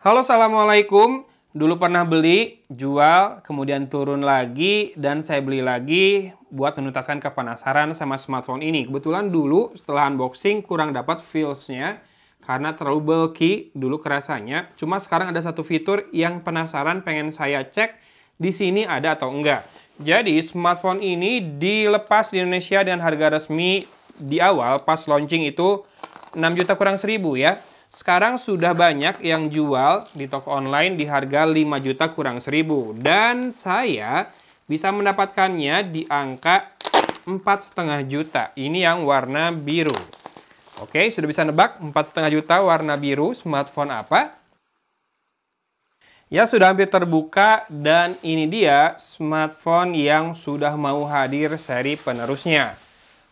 Halo, assalamualaikum. Dulu pernah beli, jual, kemudian turun lagi, dan saya beli lagi buat menuntaskan kepenasaran sama smartphone ini. Kebetulan dulu setelah unboxing kurang dapat feels-nya karena terlalu bulky dulu kerasanya. Cuma sekarang ada satu fitur yang penasaran pengen saya cek di sini ada atau enggak. Jadi smartphone ini dilepas di Indonesia dengan harga resmi di awal pas launching itu 6 juta kurang 1.000 ya. Sekarang sudah banyak yang jual di toko online di harga 5 juta kurang 1.000. Dan saya bisa mendapatkannya di angka 4,5 juta. Ini yang warna biru. Oke, sudah bisa nebak 4,5 juta warna biru smartphone apa? Ya, sudah hampir terbuka dan ini dia smartphone yang sudah mau hadir seri penerusnya.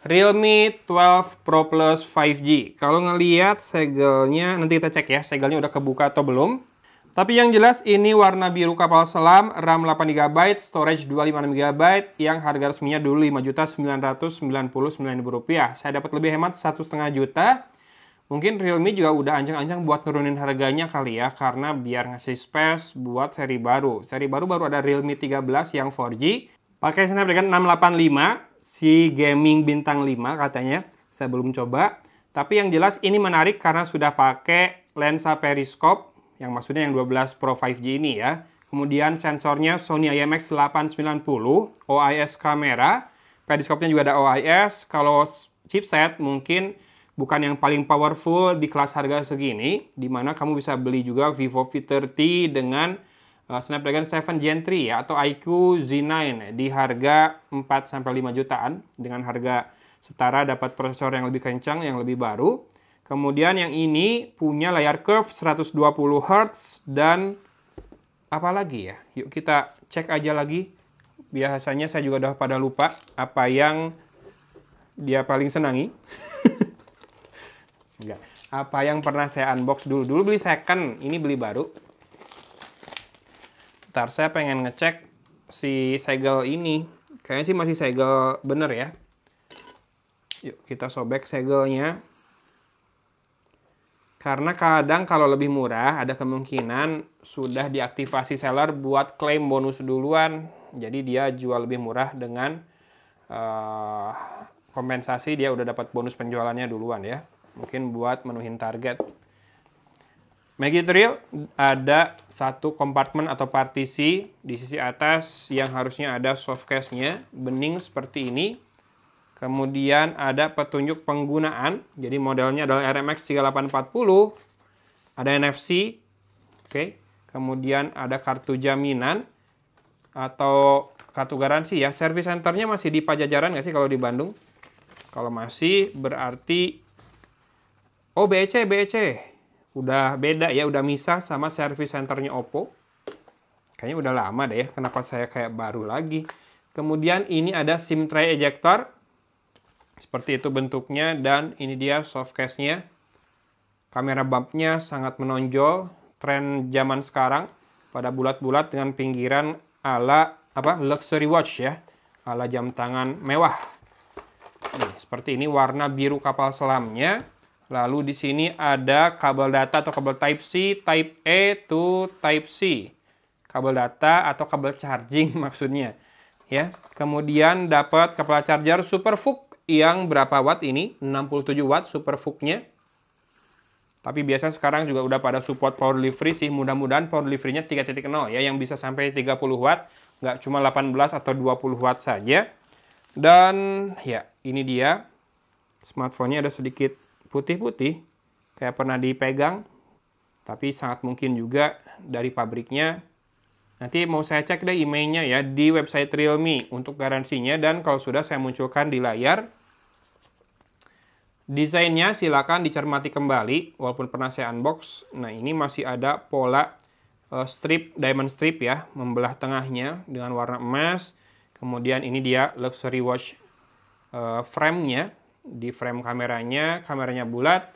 Realme 12 Pro Plus 5G. Kalau ngelihat segelnya, nanti kita cek ya, segelnya udah kebuka atau belum. Tapi yang jelas ini warna biru kapal selam, RAM 8GB, storage 256GB, yang harga resminya dulu Rp5.999.000. Saya dapat lebih hemat 1,5 juta. Mungkin Realme juga udah ancang-ancang buat nurunin harganya kali ya, karena biar ngasih space buat seri baru. Seri baru ada Realme 13 yang 4G, pakai Snapdragon 685. Si gaming bintang 5 katanya, saya belum coba. Tapi yang jelas ini menarik karena sudah pakai lensa periscope, yang maksudnya yang 12 Pro 5G ini ya. Kemudian sensornya Sony IMX890, OIS kamera, periskopnya juga ada OIS. Kalau chipset mungkin bukan yang paling powerful di kelas harga segini, dimana kamu bisa beli juga Vivo V30 dengan Snapdragon 7 Gen 3 ya, atau iQOO Z9 di harga 4-5 jutaan dengan harga setara, dapat prosesor yang lebih kencang, yang lebih baru. Kemudian yang ini punya layar curve 120 Hz dan apa lagi ya? Yuk kita cek aja lagi. Biasanya saya juga udah pada lupa apa yang dia paling senangi. Enggak. Apa yang pernah saya unbox dulu. Dulu beli second, ini beli baru. Ntar saya pengen ngecek si segel ini. Kayaknya sih masih segel bener ya. Yuk kita sobek segelnya. Karena kadang kalau lebih murah ada kemungkinan sudah diaktifasi seller buat klaim bonus duluan. Jadi dia jual lebih murah dengan kompensasi dia udah dapat bonus penjualannya duluan ya. Mungkin buat menuhin target. Magic ada satu kompartemen atau partisi di sisi atas yang harusnya ada soft case-nya, bening seperti ini. Kemudian ada petunjuk penggunaan, jadi modelnya adalah RMX 3840, ada NFC, oke. Kemudian ada kartu jaminan atau kartu garansi ya. Service centernya masih di Pajajaran nggak sih kalau di Bandung? Kalau masih berarti, oh BEC. Udah beda ya, udah misah sama service centernya Oppo. Kayaknya udah lama deh ya, kenapa saya kayak baru lagi. Kemudian ini ada SIM tray ejector. Seperti itu bentuknya, dan ini dia soft case-nya. Kamera bumpnya sangat menonjol, tren zaman sekarang, pada bulat-bulat dengan pinggiran ala luxury watch ya, ala jam tangan mewah. Nih, seperti ini warna biru kapal selamnya. Lalu di sini ada kabel data atau kabel Type-C, Type-A to Type-C. Kabel data atau kabel charging maksudnya. Ya. Kemudian dapat kepala charger Super VOOC yang berapa watt ini? 67 watt Super VOOC-nya. Tapi biasanya sekarang juga udah pada support power delivery sih. Mudah-mudahan power delivery-nya 3.0 ya, yang bisa sampai 30 watt. Nggak cuma 18 atau 20 watt saja. Dan ya, ini dia. Smartphone-nya ada sedikit putih-putih, kayak pernah dipegang, tapi sangat mungkin juga dari pabriknya. Nanti mau saya cek deh emailnya ya di website Realme untuk garansinya, dan kalau sudah saya munculkan di layar. Desainnya silakan dicermati kembali, walaupun pernah saya unbox. Nah, ini masih ada pola strip, diamond strip ya, membelah tengahnya dengan warna emas. Kemudian ini dia luxury watch frame-nya. Di frame kameranya bulat,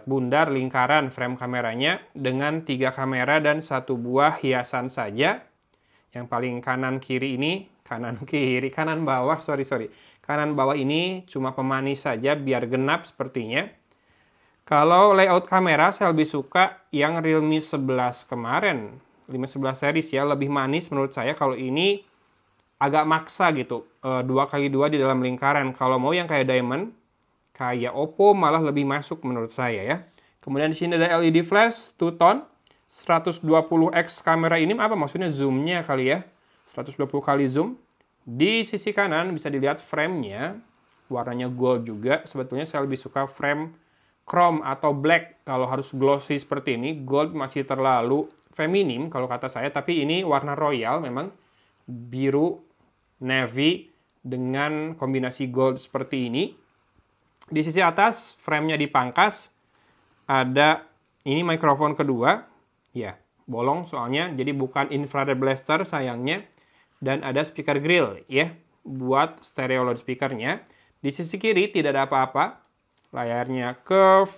bundar, lingkaran frame kameranya dengan 3 kamera dan 1 buah hiasan saja. Yang paling kanan bawah, kanan bawah ini cuma pemanis saja biar genap sepertinya. Kalau layout kamera, saya lebih suka yang Realme 11 kemarin. 11 series ya, lebih manis menurut saya. Kalau ini agak maksa gitu, 2x2 di dalam lingkaran. Kalau mau yang kayak Diamond, kayak Oppo malah lebih masuk menurut saya ya. Kemudian di sini ada LED flash, two tone, 120x kamera ini apa maksudnya zoomnya kali ya, 120 kali zoom. Di sisi kanan bisa dilihat frame-nya, warnanya gold juga. Sebetulnya saya lebih suka frame chrome atau black. Kalau harus glossy seperti ini, gold masih terlalu feminim kalau kata saya. Tapi ini warna royal memang, biru navy dengan kombinasi gold seperti ini. Di sisi atas frame-nya dipangkas, ada ini mikrofon kedua, ya bolong soalnya, jadi bukan infrared blaster sayangnya, dan ada speaker grill ya buat stereo loudspeakernya. Di sisi kiri tidak ada apa-apa, layarnya curve,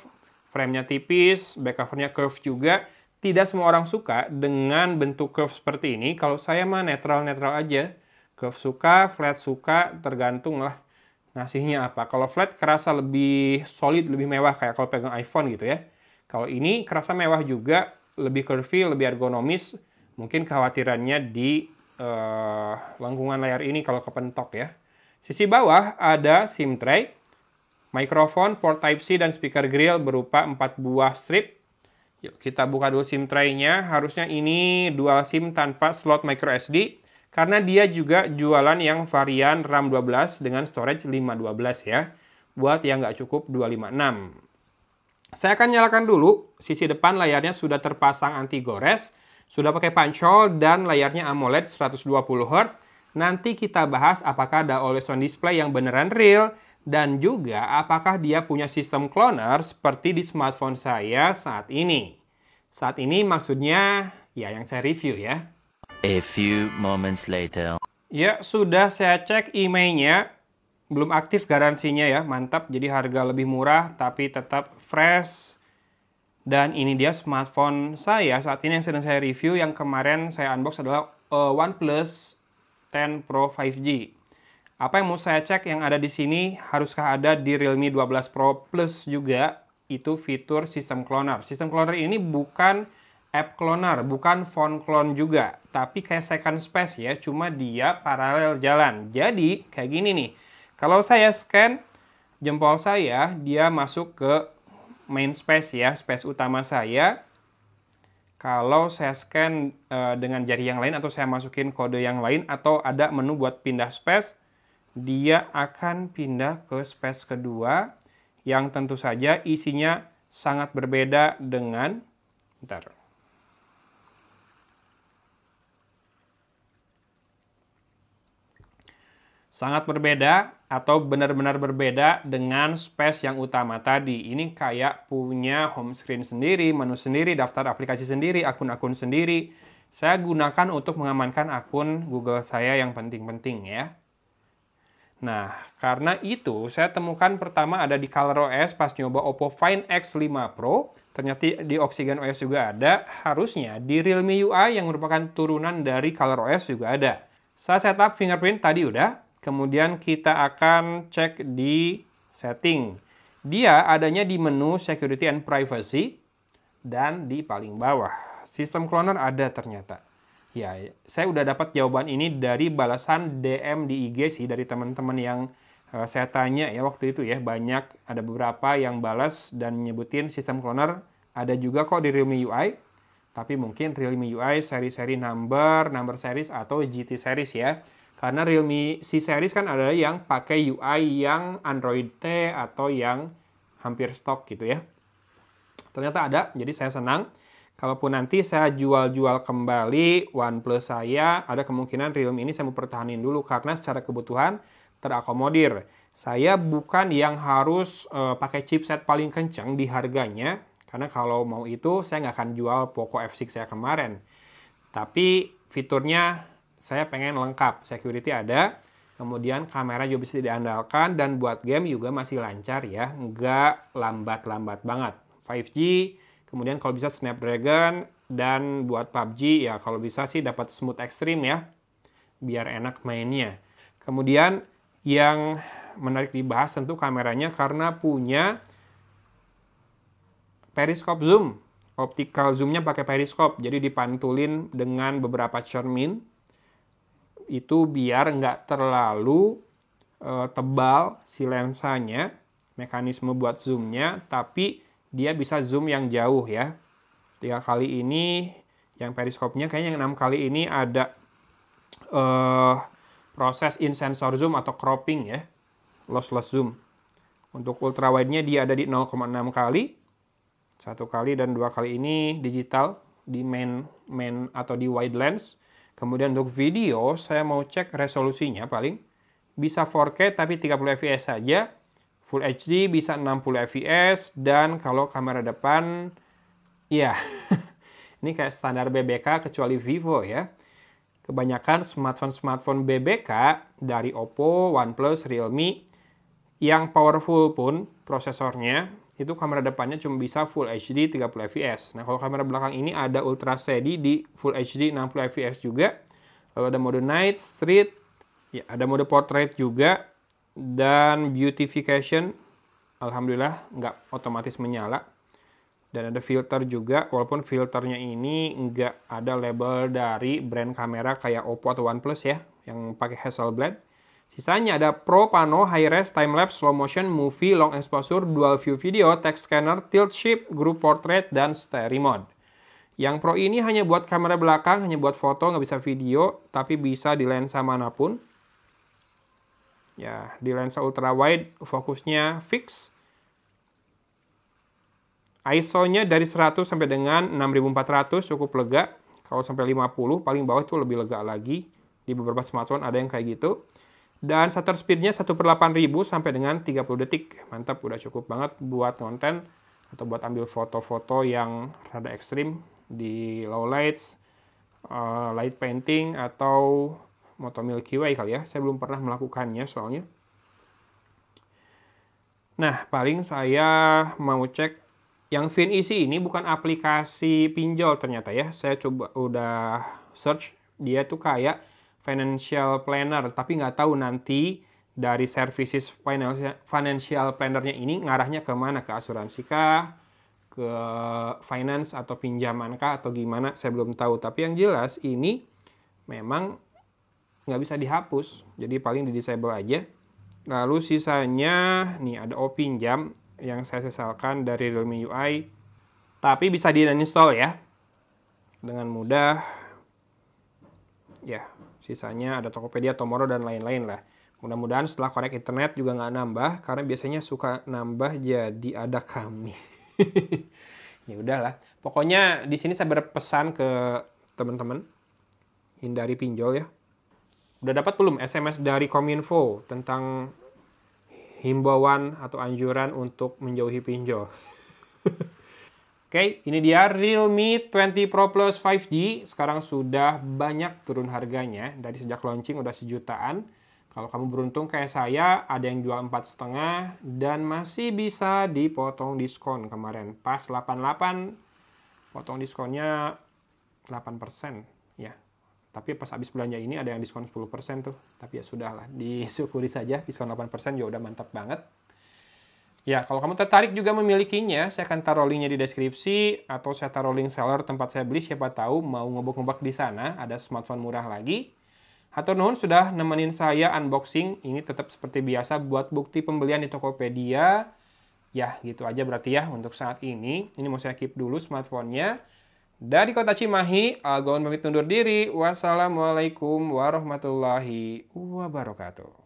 frame-nya tipis, back cover-nya curve juga. Tidak semua orang suka dengan bentuk curve seperti ini. Kalau saya mah netral-netral aja. Curve suka, flat suka, tergantung lah ngasihnya apa. Kalau flat kerasa lebih solid, lebih mewah kayak kalau pegang iPhone gitu ya. Kalau ini kerasa mewah juga, lebih curvy, lebih ergonomis. Mungkin kekhawatirannya di lengkungan layar ini kalau kepentok ya. Sisi bawah ada SIM tray, mikrofon, port Type-C, dan speaker grill berupa 4 buah strip. Yuk kita buka dulu SIM tray-nya. Harusnya ini dual SIM tanpa slot micro SD. Karena dia juga jualan yang varian RAM 12 dengan storage 512 ya. Buat yang nggak cukup 256. Saya akan nyalakan dulu. Sisi depan layarnya sudah terpasang anti gores. Sudah pakai punch hole dan layarnya AMOLED 120 Hz. Nanti kita bahas apakah ada always on display yang beneran real. Dan juga apakah dia punya sistem cloner seperti di smartphone saya saat ini. Saat ini maksudnya ya yang saya review ya. A few moments later. Ya, sudah saya cek emailnya. Belum aktif garansinya ya, mantap. Jadi harga lebih murah tapi tetap fresh. Dan ini dia smartphone saya saat ini yang sedang saya review. Yang kemarin saya unbox adalah OnePlus 10 Pro 5G. Apa yang mau saya cek yang ada di sini, haruskah ada di Realme 12 Pro Plus juga, itu fitur sistem cloner. Sistem cloner ini bukan app cloner, bukan phone clone juga, tapi kayak second space ya, cuma dia paralel jalan. Jadi kayak gini nih, kalau saya scan jempol saya, dia masuk ke main space ya, space utama saya. Kalau saya scan dengan jari yang lain atau saya masukin kode yang lain atau ada menu buat pindah space, dia akan pindah ke space kedua yang tentu saja isinya sangat berbeda dengan sangat berbeda atau benar-benar berbeda dengan space yang utama tadi. Ini kayak punya home screen sendiri, menu sendiri, daftar aplikasi sendiri, akun-akun sendiri. Saya gunakan untuk mengamankan akun Google saya yang penting-penting ya. Nah, karena itu saya temukan pertama ada di ColorOS pas nyoba Oppo Find X5 Pro. Ternyata di OxygenOS juga ada. Harusnya di Realme UI yang merupakan turunan dari ColorOS juga ada. Saya setup fingerprint tadi udah. Kemudian kita akan cek di setting. Dia adanya di menu Security and Privacy dan di paling bawah. Sistem cloner ada ternyata. Ya, saya udah dapat jawaban ini dari balasan DM di IG sih dari teman-teman yang saya tanya ya waktu itu ya. Banyak, ada beberapa yang balas dan nyebutin sistem cloner ada juga kok di Realme UI. Tapi mungkin Realme UI seri-seri number series atau GT series ya. Karena Realme C series kan ada yang pakai UI yang Android T atau yang hampir stok gitu ya. Ternyata ada, jadi saya senang. Kalaupun nanti saya jual-jual kembali OnePlus saya, ada kemungkinan Realme ini saya mau pertahanin dulu karena secara kebutuhan terakomodir. Saya bukan yang harus pakai chipset paling kencang di harganya, karena kalau mau itu saya nggak akan jual Poco F6 saya kemarin. Tapi fiturnya saya pengen lengkap, security ada, kemudian kamera juga bisa diandalkan, dan buat game juga masih lancar ya, nggak lambat-lambat banget. 5G, kemudian kalau bisa Snapdragon, dan buat PUBG ya kalau bisa sih dapat smooth extreme ya, biar enak mainnya. Kemudian yang menarik dibahas tentu kameranya karena punya Periscope zoom. Optical zoom-nya pakai periskop, jadi dipantulin dengan beberapa cermin. Itu biar nggak terlalu tebal si lensanya, mekanisme buat zoom-nya, tapi dia bisa zoom yang jauh ya. 3 kali ini, yang periskopnya kayaknya yang 6 kali ini ada proses in-sensor zoom atau cropping ya, lossless zoom. Untuk ultrawide-nya dia ada di 0,6 kali, 1 kali dan 2 kali ini digital di main atau di wide lens. Kemudian untuk video, saya mau cek resolusinya paling bisa 4K tapi 30 fps saja. Full HD bisa 60 fps dan kalau kamera depan, ya ini kayak standar BBK kecuali Vivo ya. Kebanyakan smartphone BBK dari Oppo, OnePlus, Realme yang powerful pun prosesornya, itu kamera depannya cuma bisa Full HD 30 fps. Nah, kalau kamera belakang ini ada Ultra Steady di Full HD 60 fps juga. Lalu ada mode Night, Street, ya ada mode Portrait juga. Dan Beautification, alhamdulillah nggak otomatis menyala. Dan ada filter juga, walaupun filternya ini nggak ada label dari brand kamera kayak Oppo atau OnePlus ya, yang pakai Hasselblad. Sisanya ada Pro, Pano, High Res, Time Lapse, Slow Motion, Movie, Long Exposure, Dual View Video, Text Scanner, Tilt Shift, Group Portrait, dan Stereo Mode. Yang Pro ini hanya buat kamera belakang, hanya buat foto, nggak bisa video, tapi bisa di lensa manapun. Ya, di lensa ultrawide fokusnya fix. ISO-nya dari 100 sampai dengan 6400 cukup lega. Kalau sampai 50 paling bawah itu lebih lega lagi. Di beberapa smartphone ada yang kayak gitu. Dan shutter speed-nya 1/8000 sampai dengan 30 detik. Mantap, udah cukup banget buat konten atau buat ambil foto-foto yang rada ekstrim di low lights, light painting atau Moto Milky Way kali ya. Saya belum pernah melakukannya soalnya. Nah, paling saya mau cek yang FinEasy ini bukan aplikasi pinjol ternyata ya. Saya coba udah search, dia tuh kayak financial planner, tapi nggak tahu nanti dari services financial planner-nya ini ngarahnya ke mana, ke asuransi kah, ke finance atau pinjaman kah, atau gimana, saya belum tahu. Tapi yang jelas ini memang nggak bisa dihapus, jadi paling di-disable aja. Lalu sisanya, nih ada Opinjam yang saya sesalkan dari Realme UI, tapi bisa di-uninstall ya, dengan mudah. Ya, sisanya ada Tokopedia, Tomoro, dan lain-lain lah. Mudah-mudahan setelah connect internet juga nggak nambah, karena biasanya suka nambah jadi ada kami. Ya udahlah, pokoknya di sini saya berpesan ke teman-teman, hindari pinjol ya. Udah dapat belum SMS dari Kominfo tentang himbauan atau anjuran untuk menjauhi pinjol? Oke, ini dia Realme 20 Pro Plus 5G. Sekarang sudah banyak turun harganya. Dari sejak launching udah sejutaan. Kalau kamu beruntung kayak saya, ada yang jual 4,5 dan masih bisa dipotong diskon kemarin. Pas 88, potong diskonnya 8%. Ya. Tapi pas habis belanja ini ada yang diskon 10% tuh. Tapi ya sudahlah, disyukuri saja. Diskon 8% juga udah mantap banget. Ya, kalau kamu tertarik juga memilikinya, saya akan taruh linknya di deskripsi. Atau saya taruh link seller tempat saya beli, siapa tahu mau ngebok-ngebok di sana. Ada smartphone murah lagi. Hatur nuhun sudah nemenin saya unboxing. Ini tetap seperti biasa buat bukti pembelian di Tokopedia. Ya, gitu aja berarti ya untuk saat ini. Ini mau saya keep dulu smartphone-nya. Dari Kota Cimahi, Algon pamit undur diri. Wassalamualaikum warahmatullahi wabarakatuh.